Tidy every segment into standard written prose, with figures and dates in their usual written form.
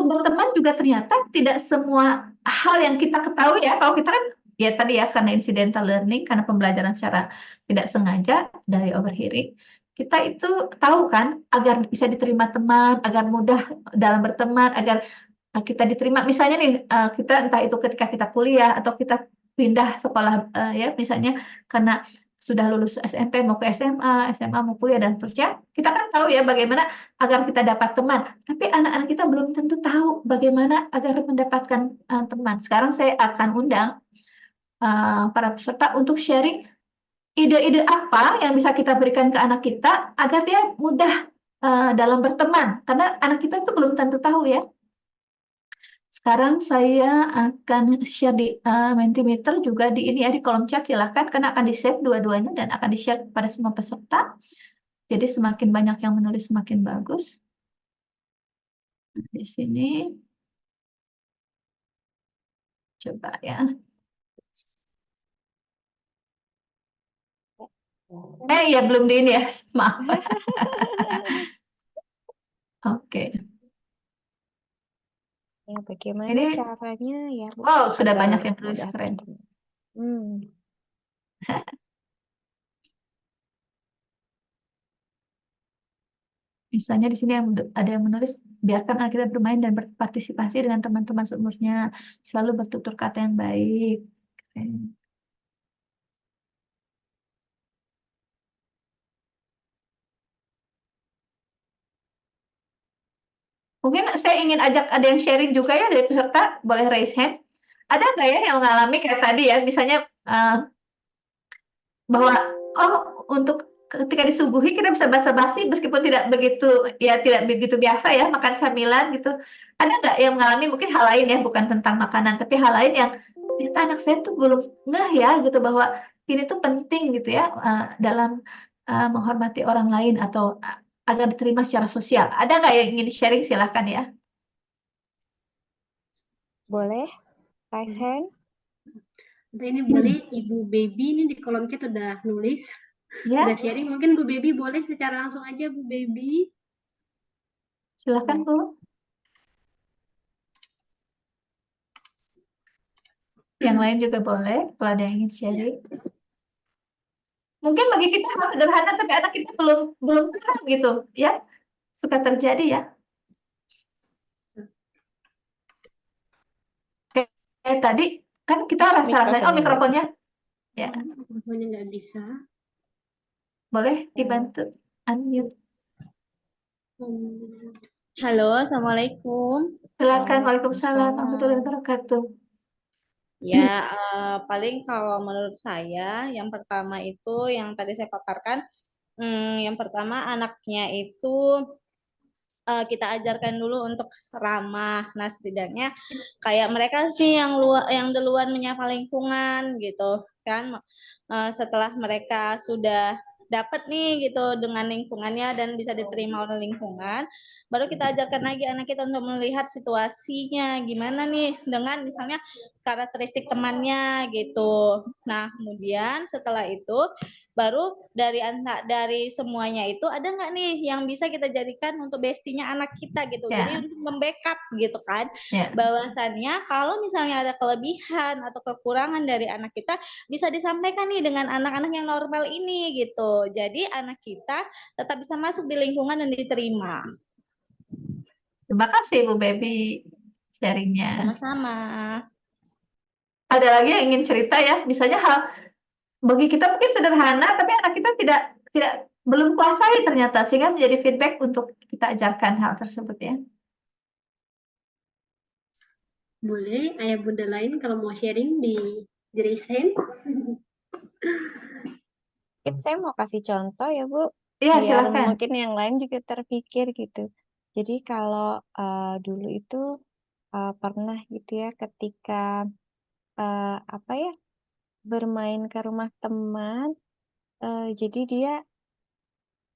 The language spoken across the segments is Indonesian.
untuk berteman juga ternyata tidak semua hal yang kita ketahui ya. Kalau kita kan ya tadi ya karena incidental learning, karena pembelajaran secara tidak sengaja dari overhearing, kita itu tahu kan agar bisa diterima teman, agar mudah dalam berteman, agar kita diterima. Misalnya nih, kita entah itu ketika kita kuliah atau kita pindah sekolah, ya misalnya karena sudah lulus SMP mau ke SMA, SMA mau kuliah dan seterusnya, kita kan tahu ya bagaimana agar kita dapat teman. Tapi anak-anak kita belum tentu tahu bagaimana agar mendapatkan, teman. Sekarang saya akan undang, para peserta untuk sharing ide-ide apa yang bisa kita berikan ke anak kita agar dia mudah, dalam berteman, karena anak kita itu belum tentu tahu ya. Sekarang saya akan share di, Mentimeter juga di ini ya, di kolom chat silahkan karena akan di-save dua-duanya dan akan di-share kepada semua peserta. Jadi semakin banyak yang menulis semakin bagus. Di sini, coba ya. Ya belum di ini ya, maaf. Oke. Ya, bagaimana Ini, caranya ya, Bu, wow sudah agar banyak yang tulis, mudah keren. bertemu? Hmm. Misalnya di sini ada yang menulis, biarkan anak kita bermain dan berpartisipasi dengan teman-teman seumurnya, selalu bertutur kata yang baik. Keren. Mungkin saya ingin ajak ada yang sharing juga ya dari peserta, boleh raise hand. Ada nggak ya yang mengalami kayak tadi ya, misalnya, bahwa, oh untuk ketika disuguhi kita bisa basa-basi meskipun tidak begitu ya tidak begitu biasa ya makan camilan gitu. Ada nggak yang mengalami mungkin hal lain ya, bukan tentang makanan, tapi hal lain yang ternyata anak saya tuh belum ngeh ya gitu bahwa ini tuh penting gitu ya, dalam, menghormati orang lain atau, agar diterima secara sosial. Ada nggak yang ingin sharing? Silahkan ya. Boleh raise hand? Ini boleh Ibu Baby ini di kolom chat udah nulis, Ya, udah sharing. Mungkin Bu Baby boleh secara langsung aja Bu Baby. silakan Bu. Yang lain juga boleh kalau ada yang ingin sharing. Mungkin bagi kita hal sederhana tapi anak kita belum paham gitu ya. Suka terjadi ya. Kayak tadi kan kita rasa-rasanya, oh Mikrofonnya nggak mikrofonnya ya Mikrofonnya nggak bisa. boleh dibantu unmute. Halo, Assalamualaikum. Silakan. Waalaikumsalam Waalaikumsalam. warahmatullahi wabarakatuh. Ya, paling kalau menurut saya, yang pertama itu yang tadi saya paparkan, yang pertama anaknya itu kita ajarkan dulu untuk ramah. Nah, setidaknya kayak mereka sih yang duluan menyapa lingkungan gitu kan. Setelah mereka sudah dapat nih gitu dengan lingkungannya dan bisa diterima oleh lingkungan, baru kita ajarkan lagi anak kita untuk melihat situasinya gimana nih dengan misalnya karakteristik temannya gitu. Nah, kemudian setelah itu baru dari semuanya itu ada nggak nih yang bisa kita jadikan untuk bestinya anak kita gitu. Ya. Jadi untuk membackup gitu kan. Ya. Bahwasannya kalau misalnya ada kelebihan atau kekurangan dari anak kita bisa disampaikan nih dengan anak-anak yang normal ini gitu. Jadi anak kita tetap bisa masuk di lingkungan dan diterima. Terima kasih Bu Baby sharingnya. Sama-sama. Ada lagi yang ingin cerita ya, misalnya hal bagi kita mungkin sederhana tapi anak kita tidak belum kuasai ternyata sehingga menjadi feedback untuk kita ajarkan hal tersebut ya. Boleh ayah bunda lain kalau mau sharing di raise hand. Saya mau kasih contoh ya, Bu, Iya, biar silakan. mungkin yang lain juga terpikir gitu. Jadi kalau dulu itu pernah gitu ya ketika apa ya bermain ke rumah teman, jadi dia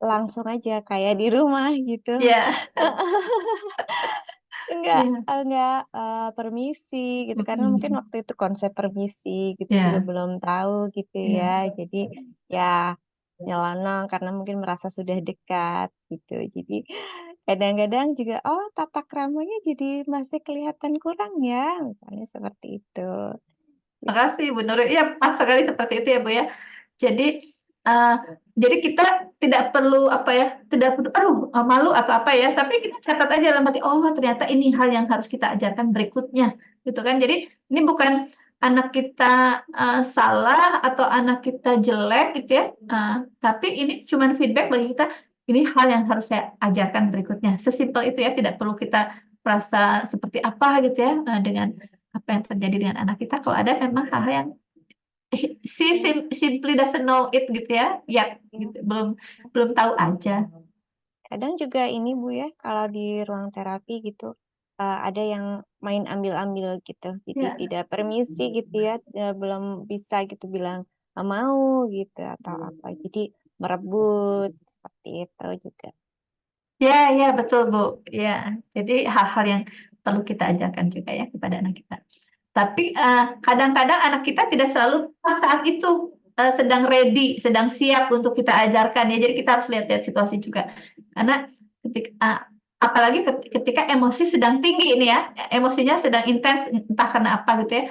langsung aja kayak di rumah gitu. Iya. Enggak Iya. enggak, permisi gitu, karena mungkin waktu itu konsep permisi gitu juga Iya. belum tahu gitu Iya. ya. Jadi ya nyelonong karena mungkin merasa sudah dekat gitu. Jadi kadang-kadang juga oh tata keramanya jadi masih kelihatan kurang ya, misalnya seperti itu. Makasih Bu Nuril. Iya, pas sekali seperti itu ya Bu ya. Jadi eh, jadi kita tidak perlu apa ya, tidak perlu malu atau apa ya, tapi kita catat aja dalam hati, oh ternyata ini hal yang harus kita ajarkan berikutnya, gitu kan. Jadi ini bukan anak kita salah atau anak kita jelek gitu ya, tapi ini cuma feedback bagi kita, ini hal yang harus saya ajarkan berikutnya. Sesimpel itu ya, tidak perlu kita merasa seperti apa gitu ya dengan apa yang terjadi dengan anak kita. Kalau ada memang hal-hal yang simply doesn't know it gitu ya, ya gitu. Belum tahu aja. Kadang juga ini Bu ya, kalau di ruang terapi gitu, ada yang main ambil-ambil gitu. Jadi Ya. tidak permisi gitu ya, belum bisa gitu bilang "Nggak mau gitu atau apa. Jadi merebut seperti itu juga. Ya, ya betul Bu. Ya, jadi hal-hal yang perlu kita ajarkan juga ya kepada anak kita. Tapi kadang-kadang anak kita tidak selalu pas saat itu sedang ready, sedang siap untuk kita ajarkan ya. Jadi kita harus lihat-lihat situasi juga. Karena apalagi ketika emosi sedang tinggi ini ya, emosinya sedang intens entah karena apa gitu ya.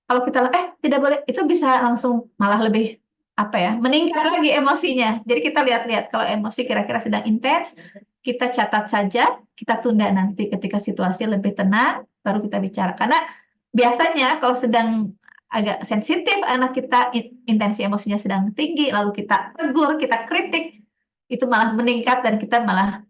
Kalau kita tidak boleh, itu bisa langsung malah lebih apa ya, meningkat lagi emosinya. Jadi kita lihat-lihat kalau emosi kira-kira sedang intens, kita catat saja, kita tunda nanti ketika situasi lebih tenang, baru kita bicara. Karena biasanya kalau sedang agak sensitif anak kita, intensi emosinya sedang tinggi, lalu kita tegur, kita kritik, itu malah meningkat dan kita malah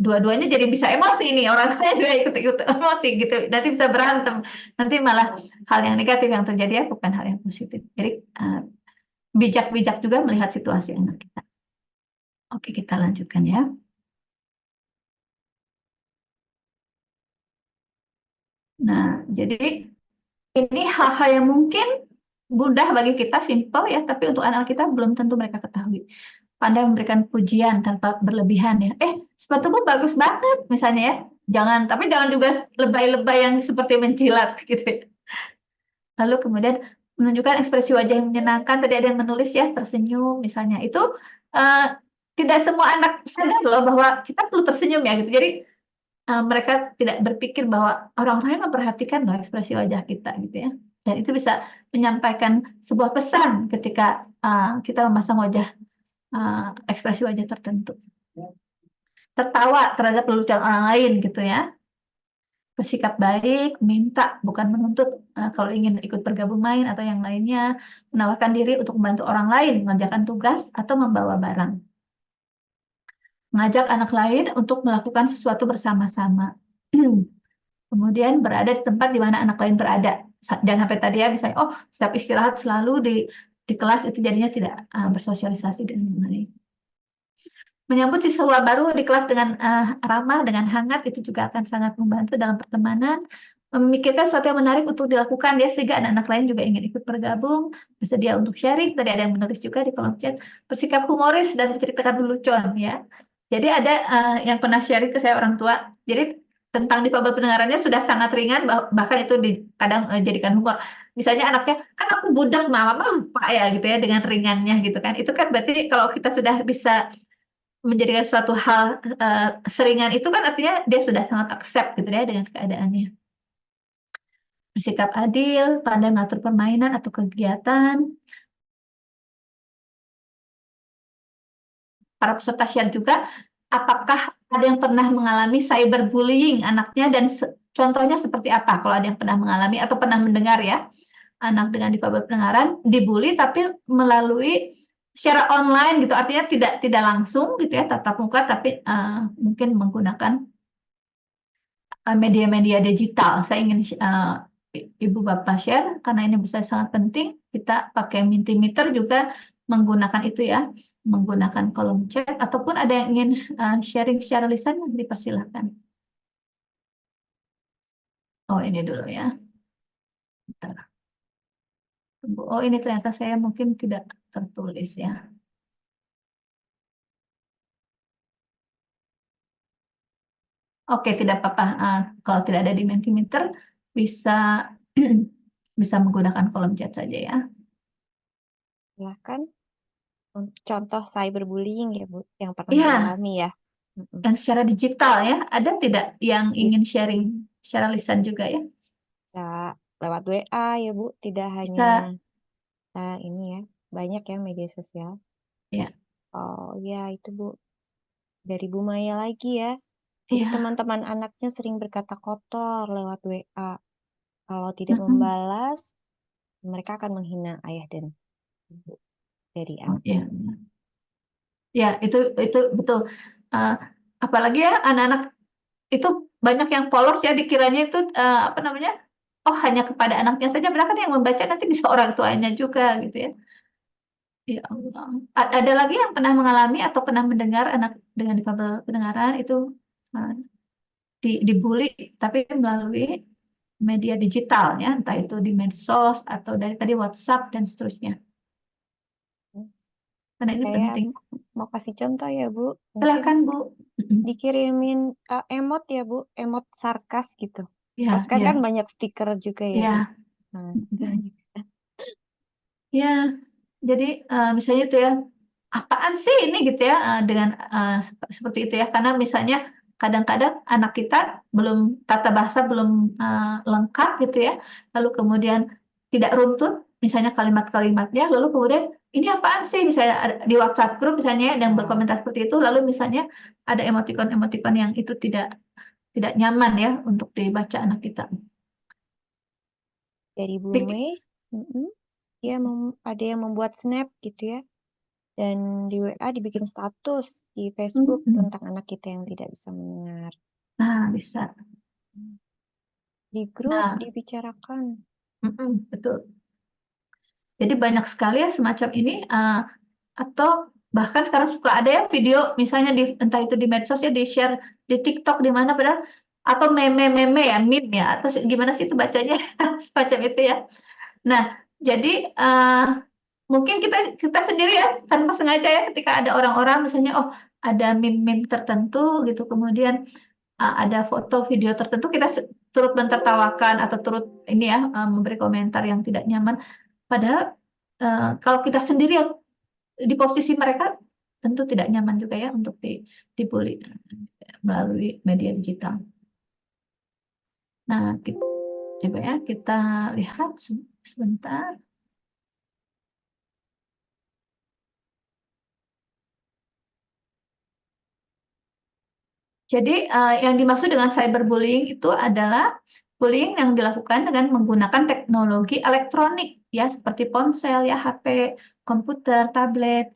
dua-duanya jadi bisa emosi nih, orang tuanya juga ikut-ikut emosi gitu, nanti bisa berantem, nanti malah hal yang negatif yang terjadi ya, bukan hal yang positif. Jadi bijak-bijak juga melihat situasi anak kita. Oke, kita lanjutkan ya. Nah, jadi ini hal-hal yang mungkin mudah bagi kita, simple ya, tapi untuk anak kita belum tentu mereka ketahui. Pandai memberikan pujian tanpa berlebihan ya. Sepatumu bagus banget misalnya ya. Tapi jangan juga lebay-lebay yang seperti menjilat gitu ya. Lalu kemudian menunjukkan ekspresi wajah yang menyenangkan. Tadi ada yang menulis ya, tersenyum misalnya. Itu tidak semua anak sadar loh bahwa kita perlu tersenyum ya gitu. Jadi mereka tidak berpikir bahwa orang lain memperhatikan loh ekspresi wajah kita gitu ya. Dan itu bisa menyampaikan sebuah pesan ketika kita memasang ekspresi wajah tertentu. Tertawa terhadap lelucon orang lain gitu ya. Bersikap baik, minta bukan menuntut kalau ingin ikut bergabung main atau yang lainnya, menawarkan diri untuk membantu orang lain mengerjakan tugas atau membawa barang. Mengajak anak lain untuk melakukan sesuatu bersama-sama. Kemudian berada di tempat di mana anak lain berada. Jangan sampai tadi ya, misalnya, setiap istirahat selalu di kelas, itu jadinya tidak bersosialisasi dengan yang lain. Menyambut siswa baru di kelas dengan ramah, dengan hangat, itu juga akan sangat membantu dalam pertemanan. Memikirkan sesuatu yang menarik untuk dilakukan ya, sehingga anak-anak lain juga ingin ikut bergabung, bersedia untuk sharing. Tadi ada yang menulis juga di kolom chat. Bersikap humoris dan menceritakan lelucon ya. Jadi ada yang pernah sharing ke saya orang tua. Jadi tentang difabel pendengarannya sudah sangat ringan, bahkan itu kadang jadikan humor. Misalnya anaknya, kan aku budak mama lupa ya gitu ya, dengan ringannya gitu kan. Itu kan berarti kalau kita sudah bisa menjadikan suatu hal seringan itu kan artinya dia sudah sangat accept gitu ya dengan keadaannya. Bersikap adil, pandai mengatur permainan atau kegiatan. Para peserta share juga apakah ada yang pernah mengalami cyberbullying anaknya dan contohnya seperti apa kalau ada yang pernah mengalami atau pernah mendengar ya anak dengan difabel pendengaran dibully tapi melalui secara online gitu, artinya tidak langsung gitu ya tatap muka, tapi mungkin menggunakan media-media digital. Saya ingin Ibu Bapak share karena ini bisa sangat penting. Kita pakai Mentimeter juga menggunakan itu ya, menggunakan kolom chat ataupun ada yang ingin sharing secara lisan, dipersilahkan. Ini dulu ya. Bentar. Ini ternyata saya mungkin tidak tertulis ya. Oke, tidak apa-apa. Kalau tidak ada di Mentimeter, bisa bisa menggunakan kolom chat saja ya. Silahkan. contoh cyberbullying ya Bu, yang pernah Iya, dialami ya. yang secara digital ya. Ada tidak yang ingin Bis- sharing secara lisan juga ya? Bisa lewat WA ya Bu, tidak hanya Bisa, ini ya, banyak ya media sosial. ya. Oh ya itu Bu, dari Bu Maya lagi ya. Jadi Iya. teman-teman anaknya sering berkata kotor lewat WA. Kalau tidak Mm-mm. membalas, mereka akan menghina ayah dan ibu dari anak Iya. tersebut. Ya, itu betul. Eh, apalagi ya anak-anak itu banyak yang polos ya dikiranya itu apa namanya? Oh, hanya kepada anaknya saja, padahal kan yang membaca nanti bisa orang tuanya juga gitu ya. Ya Allah. Ada lagi yang pernah mengalami atau pernah mendengar anak dengan difabel pendengaran itu eh, dibully tapi melalui media digitalnya, entah itu di medsos atau dari tadi WhatsApp dan seterusnya. Karena ini Saya penting. mau kasih contoh ya Bu, mungkin Silakan Bu. dikirimin emot ya Bu, emot sarkas gitu. Ya, Kalau sekarang ya, kan banyak stiker juga ya Bu. ya. Nah, Ya, jadi misalnya itu ya, apaan sih ini gitu ya, dengan seperti itu ya. Karena misalnya kadang-kadang anak kita belum tata bahasa belum lengkap gitu ya, lalu kemudian tidak runtut misalnya kalimat-kalimatnya, lalu kemudian ini apaan sih misalnya di WhatsApp grup misalnya ya, dan berkomentar seperti itu, lalu misalnya ada emotikon-emotikon yang itu tidak nyaman ya untuk dibaca anak kita. dari Bu Bikin, Mei, dia ada yang membuat snap gitu ya, dan di WA dibikin status di Facebook tentang anak kita yang tidak bisa mendengar. nah bisa. Di grup Nah, dibicarakan. betul. Jadi banyak sekali ya semacam ini, atau bahkan sekarang suka ada ya video misalnya entah itu di medsos ya, di-share di TikTok di mana padahal atau meme-meme ya, meme ya, atau gimana sih itu bacanya semacam itu ya. Nah, jadi mungkin kita kita sendiri ya tanpa sengaja ya ketika ada orang-orang misalnya, oh ada meme-meme tertentu gitu, kemudian ada foto video tertentu kita turut mentertawakan atau turut ini ya memberi komentar yang tidak nyaman. Padahal kalau kita sendiri yang di posisi mereka tentu tidak nyaman juga ya untuk dibully melalui media digital. Nah, coba ya kita lihat sebentar. Jadi yang dimaksud dengan cyberbullying itu adalah bullying yang dilakukan dengan menggunakan teknologi elektronik ya seperti ponsel ya, HP, komputer, tablet.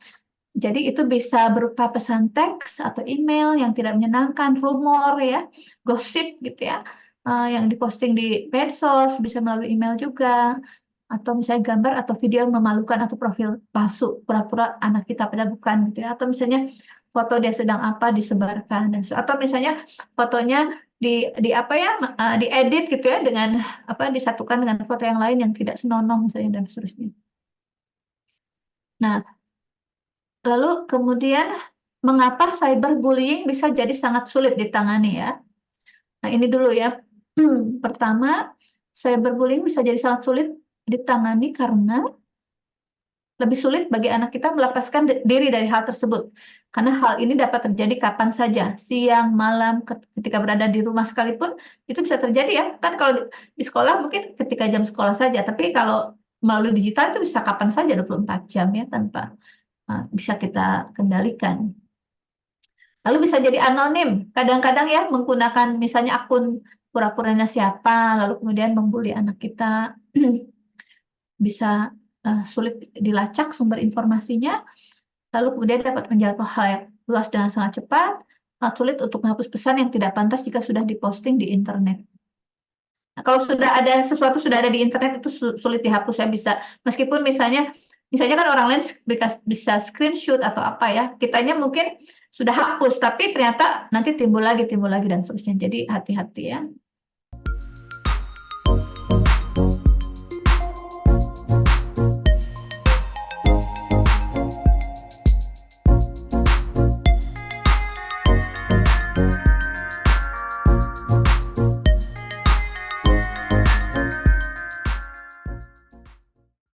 Jadi itu bisa berupa pesan teks atau email yang tidak menyenangkan, rumor ya, gosip gitu ya, yang diposting di medsos, bisa melalui email juga, atau misalnya gambar atau video yang memalukan atau profil palsu, pura-pura anak kita padahal bukan gitu ya, atau misalnya foto dia sedang apa disebarkan dan atau misalnya fotonya di apa ya, diedit gitu ya dengan apa disatukan dengan foto yang lain yang tidak senonoh misalnya dan seterusnya. Nah, lalu kemudian mengapa cyberbullying bisa jadi sangat sulit ditangani ya? Nah, ini dulu ya. Pertama, cyberbullying bisa jadi sangat sulit ditangani karena lebih sulit bagi anak kita melepaskan diri dari hal tersebut. Karena hal ini dapat terjadi kapan saja, siang, malam, ketika berada di rumah sekalipun, itu bisa terjadi ya. Kan kalau di sekolah mungkin ketika jam sekolah saja, tapi kalau melalui digital itu bisa kapan saja 24 jam ya tanpa bisa kita kendalikan. Lalu bisa jadi anonim, kadang-kadang ya menggunakan misalnya akun pura-puranya siapa, lalu kemudian membuli anak kita, bisa sulit dilacak sumber informasinya, lalu kemudian dapat menjangkau hal yang luas dengan sangat cepat, sulit untuk menghapus pesan yang tidak pantas jika sudah diposting di internet. Nah, kalau sudah ada sesuatu sudah ada di internet itu sulit dihapus ya, bisa meskipun misalnya kan orang lain bisa screenshot atau apa ya, kitanya mungkin sudah hapus tapi ternyata nanti timbul lagi dan seterusnya. Jadi hati-hati ya.